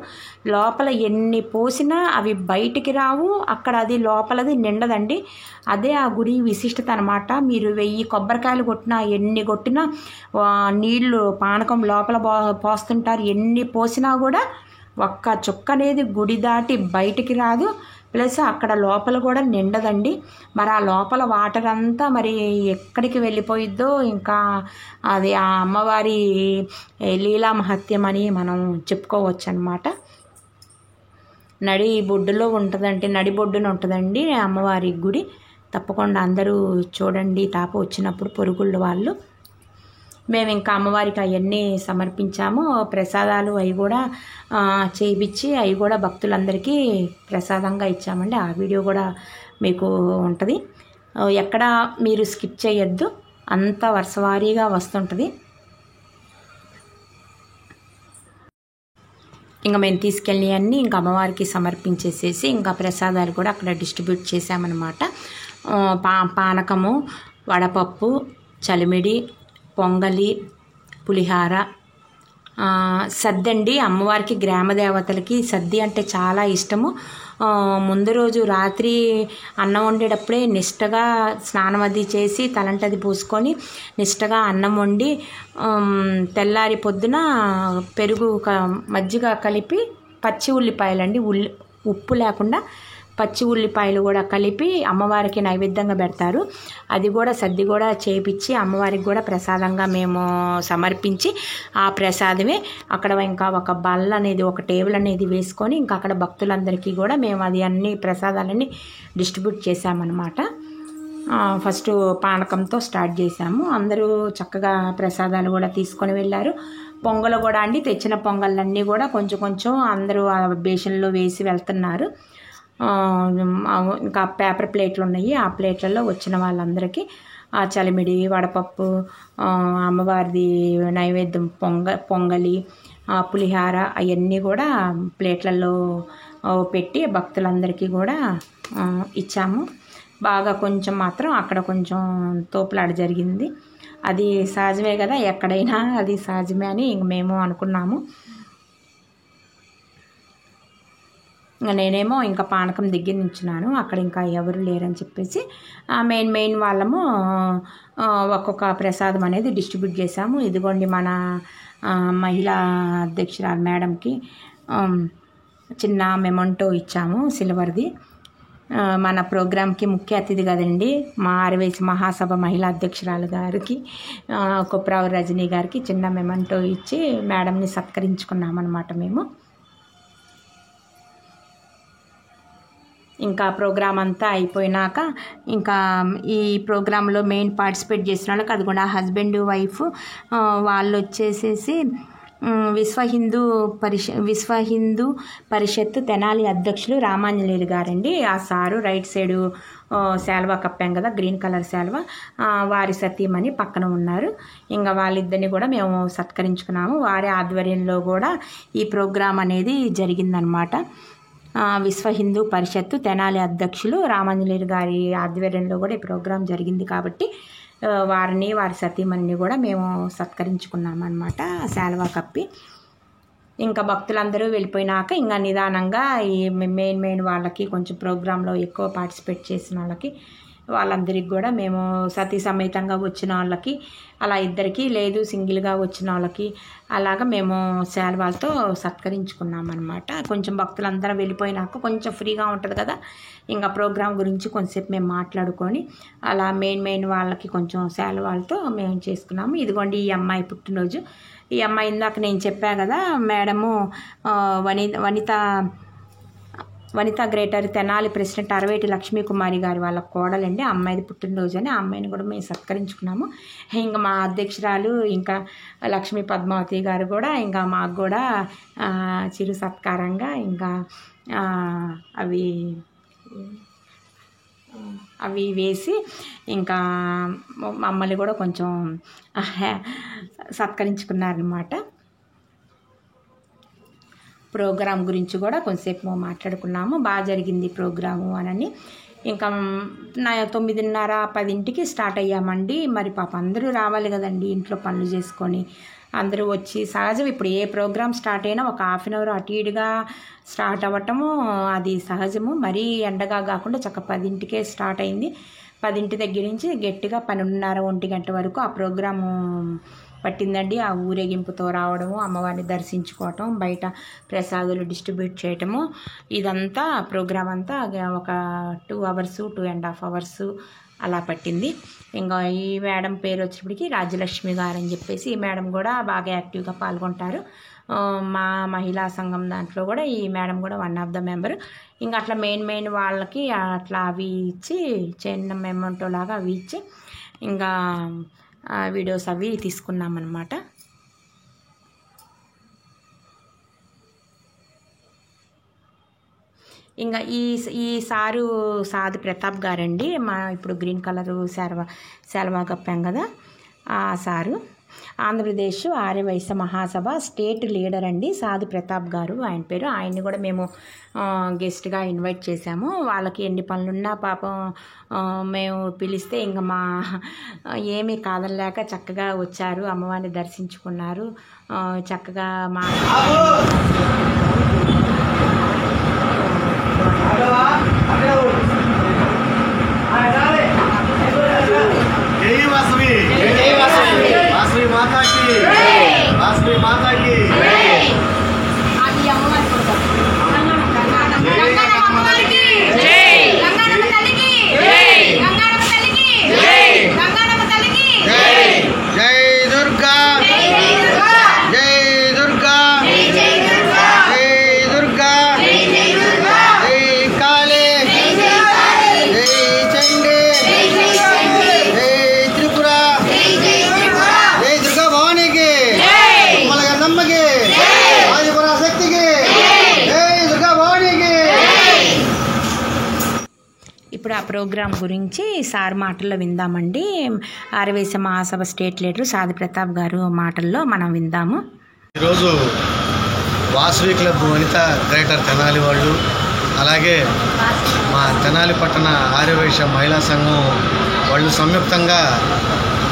లోపల ఎన్ని పోసినా అవి బయటికి రావు, అక్కడ అది లోపలది నిండదండి. అదే ఆ గుడి విశిష్టత అనమాట. మీరు 1000 కొబ్బరికాయలు కొట్టినా ఎన్ని కొట్టినా నీళ్లు పానకం లోపల పోస్తుంటారు. ఎన్ని పోసినా కూడా ఒక్క చుక్క అనేది గుడి దాటి బయటికి రాదు. ప్లస్ అక్కడ లోపల కూడా నిండదండి. మరి ఆ లోపల వాటర్ అంతా మరి ఎక్కడికి వెళ్ళిపోయిద్దో ఇంకా అది ఆ అమ్మవారి లీలా మహత్యం అని మనం చెప్పుకోవచ్చు అనమాట. నడిబొడ్డులో ఉంటుందండి అమ్మవారి గుడి. తప్పకుండా అందరూ చూడండి వచ్చినప్పుడు పొరుగుళ్ళ వాళ్ళు. మేము ఇంకా అమ్మవారికి అవన్నీ సమర్పించాము. ప్రసాదాలు అవి కూడా చేయించి అవి కూడా భక్తులందరికీ ప్రసాదంగా ఇచ్చామండి. ఆ వీడియో కూడా మీకు ఉంటుంది. ఎక్కడ మీరు స్కిప్ చేయొద్దు, అంత వరుసవారీగా వస్తుంటుంది. ఇంకా మేము తీసుకెళ్ళి అన్నీ ఇంకా అమ్మవారికి సమర్పించేసేసి ఇంకా ప్రసాదాలు కూడా అక్కడ డిస్ట్రిబ్యూట్ చేసామన్నమాట. పానకము, వడపప్పు, చలిమిడి, పొంగలి, పులిహార, సద్దండి. అమ్మవారికి గ్రామ దేవతలకి సద్ది అంటే చాలా ఇష్టము. ముందు రోజు రాత్రి అన్నం వండేటప్పుడే నిష్టగా స్నానం అది చేసి తలంటది పూసుకొని నిష్టగా అన్నం వండి తెల్లారి పొద్దున పెరుగు మజ్జిగ కలిపి పచ్చి ఉల్లిపాయలండి, ఉప్పు లేకుండా పచ్చి ఉల్లిపాయలు కూడా కలిపి అమ్మవారికి నైవేద్యంగా పెడతారు. అది కూడా సద్ది కూడా చేపించి అమ్మవారికి కూడా ప్రసాదంగా మేము సమర్పించి ఆ ప్రసాదమే అక్కడ ఇంకా ఒక బల్ల అనేది ఒక టేబుల్ అనేది వేసుకొని ఇంకా అక్కడ భక్తులందరికీ కూడా మేము అది అన్ని ప్రసాదాలన్నీ డిస్ట్రిబ్యూట్ చేసామన్నమాట. ఫస్ట్ పానకంతో స్టార్ట్ చేసాము. అందరూ చక్కగా ప్రసాదాలు కూడా తీసుకొని వెళ్ళారు. పొంగలు కూడా అండి తెచ్చిన పొంగళ్ళన్నీ కూడా కొంచెం కొంచెం అందరూ ఆ బేషన్లో వేసి వెళ్తున్నారు. ఇంకా పేపర్ ప్లేట్లు ఉన్నాయి, ఆ ప్లేట్లలో వచ్చిన వాళ్ళందరికీ ఆ చలిమిడి, వడపప్పు, అమ్మవారిది నైవేద్యం పొంగలి, పులిహార అవన్నీ కూడా ప్లేట్లలో పెట్టి భక్తులందరికీ కూడా ఇచ్చాము. బాగా కొంచెం మాత్రం అక్కడ కొంచెం తోపులాట జరిగింది. అది సహజమే కదా, ఎక్కడైనా అది సహజమే అని మేము అనుకున్నాము. ఇంకా నేనేమో ఇంకా పానకం దగ్గర నించున్నాను, అక్కడ ఇంకా ఎవరు లేరని చెప్పేసి మెయిన్ వాళ్ళము ఒక్కొక్క ప్రసాదం అనేది డిస్ట్రిబ్యూట్ చేశాము. ఇదిగోండి మన మహిళా అధ్యక్షురాలు మేడంకి చిన్న మెమంటో ఇచ్చాము సిల్వర్ది. మన ప్రోగ్రాంకి ముఖ్య అతిథి కదండి మా ఆర్యవైశ్య మహాసభ మహిళా అధ్యక్షురాలు గారికి కొప్రావు రజనీ గారికి చిన్న మెమంటో ఇచ్చి మేడంని సత్కరించుకున్నామన్నమాట మేము. ఇంకా ప్రోగ్రామ్ అంతా అయిపోయినాక ఇంకా ఈ ప్రోగ్రాంలో మెయిన్ పార్టిసిపేట్ చేసిన వాళ్ళకి అది కూడా హస్బెండ్ వైఫ్ వాళ్ళు వచ్చేసేసి విశ్వ హిందూ పరిషత్ తెనాలి అధ్యక్షులు రామాంజనేయులు గారండి. ఆ సారు రైట్ సైడు శాల్వా కప్పాం కదా, గ్రీన్ కలర్ శాల్వా, వారి సతీమణి పక్కన ఉన్నారు. ఇంకా వాళ్ళిద్దరిని కూడా మేము సత్కరించుకున్నాము. వారి ఆధ్వర్యంలో కూడా ఈ ప్రోగ్రాం అనేది జరిగిందనమాట. విశ్వ హిందూ పరిషత్తు తెనాలి అధ్యక్షులు రామాంజనేయులు గారి ఆధ్వర్యంలో కూడా ఈ ప్రోగ్రాం జరిగింది కాబట్టి వారిని వారి సతీమణిని కూడా మేము సత్కరించుకున్నాము అనమాట శాల్వా కప్పి. ఇంకా భక్తులందరూ వెళ్ళిపోయినాక ఇంకా నిదానంగా ఈ మెయిన్ వాళ్ళకి కొంచెం ప్రోగ్రాంలో ఎక్కువ పార్టిసిపేట్ చేసిన వాళ్ళందరికీ కూడా మేము సతీ సమేతంగా వచ్చిన వాళ్ళకి, అలా ఇద్దరికి లేదు సింగిల్గా వచ్చిన వాళ్ళకి అలాగా మేము శాల్వాలతో సత్కరించుకున్నామన్నమాట. కొంచెం భక్తులందరూ వెళ్ళిపోయినాక కొంచెం ఫ్రీగా ఉంటుంది కదా, ఇంకా ప్రోగ్రాం గురించి కొంచెంసేపు మేము మాట్లాడుకొని అలా మెయిన్ వాళ్ళకి కొంచెం శాల్వాలతో మేము చేసుకున్నాము. ఇదిగోండి ఈ అమ్మాయి పుట్టినరోజు. ఈ అమ్మాయి ఇందాక నేను చెప్పా కదా madam Vanitha greater Tenali president Araveti Lakshmikumari గారి వాళ్ళ కోడలండి. అమ్మాయిది పుట్టినరోజు అని ఆ అమ్మాయిని కూడా మేము సత్కరించుకున్నాము. ఇంకా మా అధ్యక్షురాలు ఇంకా లక్ష్మీ పద్మావతి గారు కూడా ఇంకా మాకు కూడా చిరు సత్కారంగా ఇంకా అవి వేసి ఇంకా మమ్మల్ని కూడా కొంచెం సత్కరించుకున్నారనమాట. ప్రోగ్రాం గురించి కూడా కొంచెంసేపు మాట్లాడుకున్నాము. బాగా జరిగింది ప్రోగ్రాము అని. ఇంకా 9:30, 10ంటికి స్టార్ట్ అయ్యామండి. మరి పాప అందరూ రావాలి కదండి, ఇంట్లో పనులు చేసుకొని అందరూ వచ్చి సహజం. ఇప్పుడు ఏ ప్రోగ్రామ్ స్టార్ట్ అయినా ఒక హాఫ్ అన్ అవర్ అటు ఇటుగా స్టార్ట్ అవ్వటము అది సహజము. మరీ ఎండగా కాకుండా చక్క 10ంటికే స్టార్ట్ అయింది. 10ంటి దగ్గర నుంచి గట్టిగా 12:30, 1 గంట వరకు ఆ ప్రోగ్రాము పట్టిందండి. ఆ ఊరేగింపుతో రావడము, అమ్మవారిని దర్శించుకోవటం, బయట ప్రసాదాలు డిస్ట్రిబ్యూట్ చేయటము, ఇదంతా ప్రోగ్రాం అంతా ఒక 2 అవర్స్ 2.5 అవర్స్ అలా పట్టింది. ఇంకా ఈ మేడం పేరు వచ్చేప్పటికి రాజ్యలక్ష్మి గారు అని చెప్పేసి ఈ మేడం కూడా బాగా యాక్టివ్గా పాల్గొంటారు. మా మహిళా సంఘం దాంట్లో కూడా ఈ మేడం కూడా వన్ ఆఫ్ ద మెంబర్. ఇంకా అట్లా మెయిన్ వాళ్ళకి అట్లా అవి ఇచ్చి చిన్న మెమెంటో లాగా అవి ఇచ్చి ఇంకా వీడియోస్ అవి తీసుకున్నామన్నమాట. ఇంకా ఈ సారు సాది ప్రతాప్ గారండి, మా ఇప్పుడు గ్రీన్ కలరు శాల్వా కప్పాం కదా ఆ సారు. ఆంధ్రప్రదేశ్ ఆర్యవైశ్య మహాసభ స్టేట్ లీడర్ అండి సాది ప్రతాప్ గారు ఆయన పేరు. ఆయన్ని కూడా మేము గెస్ట్గా ఇన్వైట్ చేశాము. వాళ్ళకి ఎన్ని పనులున్నా పాపం మేము పిలిస్తే ఇంకా ఏమీ కాదనలేక చక్కగా వచ్చారు, అమ్మవారిని దర్శించుకున్నారు. చక్కగా మా జై దుర్గా ఇప్పుడు ఆ ప్రోగ్రాం గురించి సార్ మాటల్లో విందామండి. ఆర్యవైశ్య మహాసభ స్టేట్ లీడర్ సాది ప్రతాప్ గారు మాటల్లో మనం విందాము. ఈరోజు వాసవి క్లబ్ వనిత గ్రేటర్ తెనాలి వాళ్ళు, అలాగే మా తెనాలి పట్టణ ఆర్యవైశ్య మహిళా సంఘం వాళ్ళు సంయుక్తంగా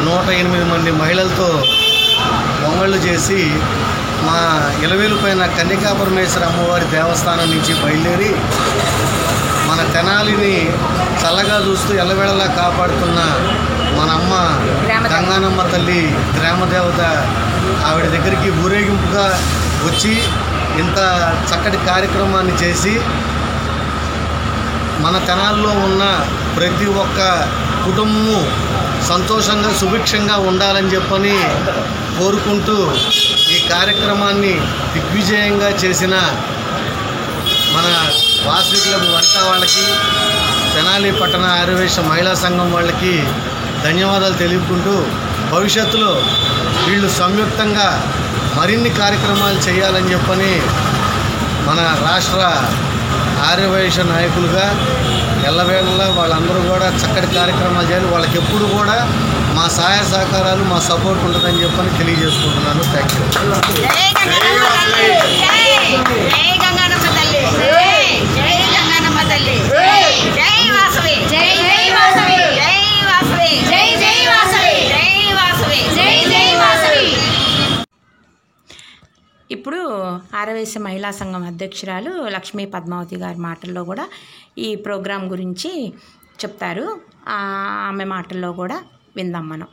108 మంది మహిళలతో పొంగళ్ళు చేసి మా ఇలవేలుపైన కన్యకా పరమేశ్వర అమ్మవారి దేవస్థానం నుంచి బయలుదేరి మన తెనాలిని చల్లగా చూస్తూ ఎల్లవేళలా కాపాడుతున్న మన అమ్మ గంగానమ్మ తల్లి గ్రామదేవత ఆవిడ దగ్గరికి ఊరేగింపుగా వచ్చి ఇంత చక్కటి కార్యక్రమాన్ని చేసి మన తెనాల్లో ఉన్న ప్రతి ఒక్క కుటుంబము సంతోషంగా సుభిక్షంగా ఉండాలని చెప్పని కోరుకుంటూ ఈ కార్యక్రమాన్ని దిగ్విజయంగా చేసిన మన వాసవి క్లబ్ వనిత వాళ్ళకి, తెనాలి పట్టణ ఆర్యవైశ్య మహిళా సంఘం వాళ్ళకి ధన్యవాదాలు తెలుపుకుంటూ భవిష్యత్తులో వీళ్ళు సంయుక్తంగా మరిన్ని కార్యక్రమాలు చేయాలని చెప్పని మన రాష్ట్ర ఆర్యవైశ్య నాయకులుగా ఎల్లవేళలా వాళ్ళందరూ కూడా చక్కటి కార్యక్రమాలు చేయాలి. వాళ్ళకి ఎప్పుడు కూడా మా సహాయ సహకారాలు, మా సపోర్ట్ ఉంటుందని చెప్పని తెలియజేసుకుంటున్నాను. థ్యాంక్ ఇప్పుడు ఆర్యవైశ్య మహిళా సంఘం అధ్యక్షురాలు లక్ష్మీ పద్మావతి గారి మాటల్లో కూడా ఈ ప్రోగ్రాం గురించి చెప్తారు. ఆమె మాటల్లో కూడా విందాం మనం.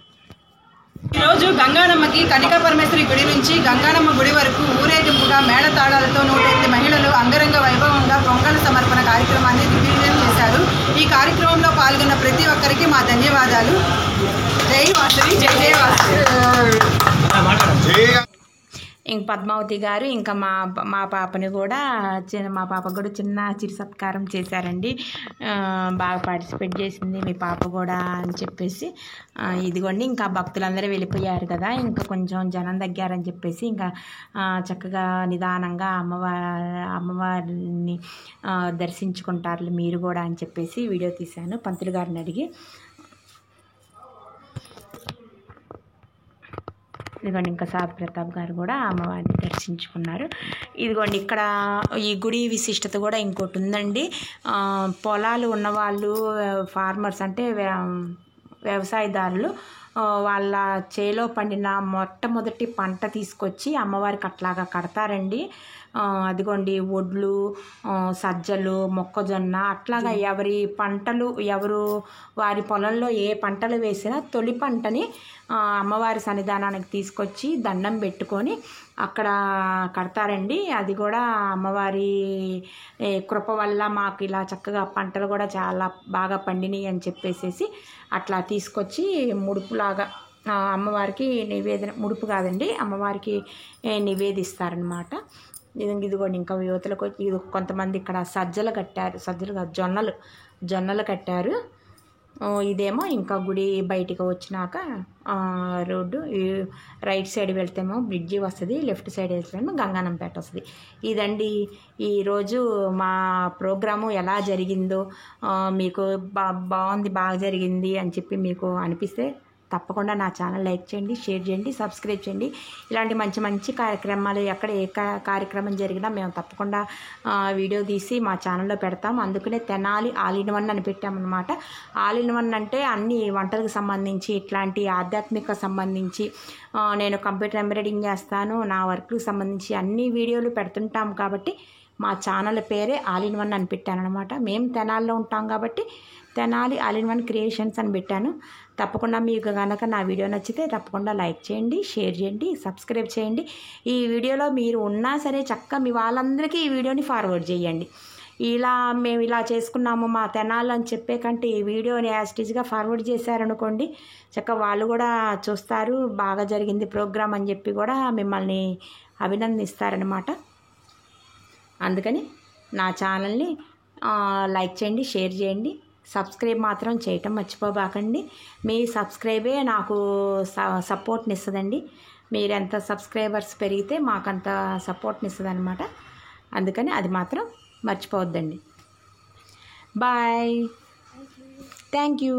ఈరోజు గంగానమ్మకి కన్యకా పరమేశ్వరి గుడి నుంచి గంగానమ్మ గుడి వరకు ఊరేగింపుగా మేళతాళాలతో 108 మహిళలు అంగరంగ వైభవంగా పొంగల్ సమర్పణ కార్యక్రమాన్ని దిగ్విజయం చేశారు. ఈ కార్యక్రమంలో పాల్గొన్న ప్రతి ఒక్కరికి మా ధన్యవాదాలు. జై వాసవి, జై జై వాసవి. ఇంక పద్మావతి గారు ఇంకా మా పాపని కూడా మా పాపకు కూడా చిన్న చిరు సత్కారం చేశారండి. బాగా పార్టిసిపేట్ చేసింది మీ పాప కూడా అని చెప్పేసి, ఇదిగోండి ఇంకా భక్తులందరూ వెళ్ళిపోయారు కదా, ఇంకా కొంచెం జనం తగ్గారని చెప్పేసి ఇంకా చక్కగా నిదానంగా అమ్మవారిని దర్శించుకుంటారు మీరు కూడా అని చెప్పేసి వీడియో తీశాను. పంతులు గారిని అడిగి ఇదిగోండి ఇంకా సాది ప్రతాప్ గారు కూడా అమ్మవారిని దర్శించుకున్నారు. ఇదిగోండి ఇక్కడ ఈ గుడి విశిష్టత కూడా ఇంకోటి ఉందండి. పొలాలు ఉన్నవాళ్ళు, ఫార్మర్స్ అంటే వ్యవసాయదారులు, వాళ్ళ చేలో పండిన మొట్టమొదటి పంట తీసుకొచ్చి అమ్మవారికి అట్లాగా కడతారండి. అదిగోండి వడ్లు, సజ్జలు, మొక్కజొన్న అట్లాగా ఎవరి పంటలు ఎవరు వారి పొలంలో ఏ పంటలు వేసినా తొలి పంటని అమ్మవారి సన్నిధానానికి తీసుకొచ్చి దండం పెట్టుకొని అక్కడ కడతారండి. అది కూడా అమ్మవారి కృప వల్ల మాకు ఇలా చక్కగా పంటలు కూడా చాలా బాగా పండినాయి అని చెప్పేసి అట్లా తీసుకొచ్చి ముడుపులాగా అమ్మవారికి నివేదన, ముడుపు కాదండి అమ్మవారికి నివేదిస్తారనమాట. ఇదిగోండి ఇంకా యువతలకు ఇది కొంతమంది ఇక్కడ సజ్జలు కట్టారు, జొన్నలు కట్టారు. ఇదేమో ఇంకా గుడి బయటికి వచ్చినాక రోడ్డు రైట్ సైడ్ వెళ్తేమో బ్రిడ్జి వస్తుంది, లెఫ్ట్ సైడ్ వెళ్తేమో గంగానంపేట వస్తుంది. ఇదండి ఈరోజు మా ప్రోగ్రాము ఎలా జరిగిందో మీకు బాగుంది, బాగా జరిగింది అని చెప్పి మీకు అనిపిస్తే తప్పకుండా నా ఛానల్ లైక్ చేయండి, షేర్ చేయండి, సబ్స్క్రైబ్ చేయండి. ఇలాంటి మంచి మంచి కార్యక్రమాలు ఎక్కడ ఏ కార్యక్రమం జరిగినా మేము తప్పకుండా వీడియో తీసి మా ఛానల్లో పెడతాం. అందుకనే తెనాలి ఆల్ ఇన్ వన్ అని పెట్టామన్నమాట. ఆల్ ఇన్ వన్ అంటే అన్ని వంటలకు సంబంధించి, ఇట్లాంటి ఆధ్యాత్మిక సంబంధించి, నేను కంప్యూటర్ ఎంబ్రాయిడింగ్ చేస్తాను, నా వర్క్కి సంబంధించి అన్ని వీడియోలు పెడుతుంటాం కాబట్టి మా ఛానల్ పేరే ఆల్ ఇన్ వన్ అని పెట్టాను అనమాట. మేము తెనాలిలో ఉంటాం కాబట్టి Tenali all in one creations అని పెట్టాను. తప్పకుండా మీకు కనుక నా వీడియో నచ్చితే తప్పకుండా లైక్ చేయండి, షేర్ చేయండి, సబ్స్క్రైబ్ చేయండి. ఈ వీడియోలో మీరు ఉన్నా సరే చక్కగా మీ వాళ్ళందరికీ ఈ వీడియోని ఫార్వర్డ్ చేయండి. మేము ఇలా చేసుకున్నాము మా తెనాలి అని చెప్పే కంటే ఈ వీడియోని యాస్టీజ్గా ఫార్వర్డ్ చేశారనుకోండి, చక్కగా వాళ్ళు కూడా చూస్తారు, బాగా జరిగింది ప్రోగ్రామ్ అని చెప్పి కూడా మిమ్మల్ని అభినందిస్తారనమాట. అందుకని నా ఛానల్ని లైక్ చేయండి, షేర్ చేయండి, సబ్స్క్రైబ్ మాత్రం చేయటం మర్చిపోబాకండి. మీ సబ్స్క్రైబే నాకు సపోర్ట్ని ఇస్తుందండి. మీరు ఎంత సబ్స్క్రైబర్స్ పెరిగితే మాకంత సపోర్ట్ని ఇస్తుంది అనమాట. అందుకని అది మాత్రం మర్చిపోవద్దండి. బాయ్. Thank you.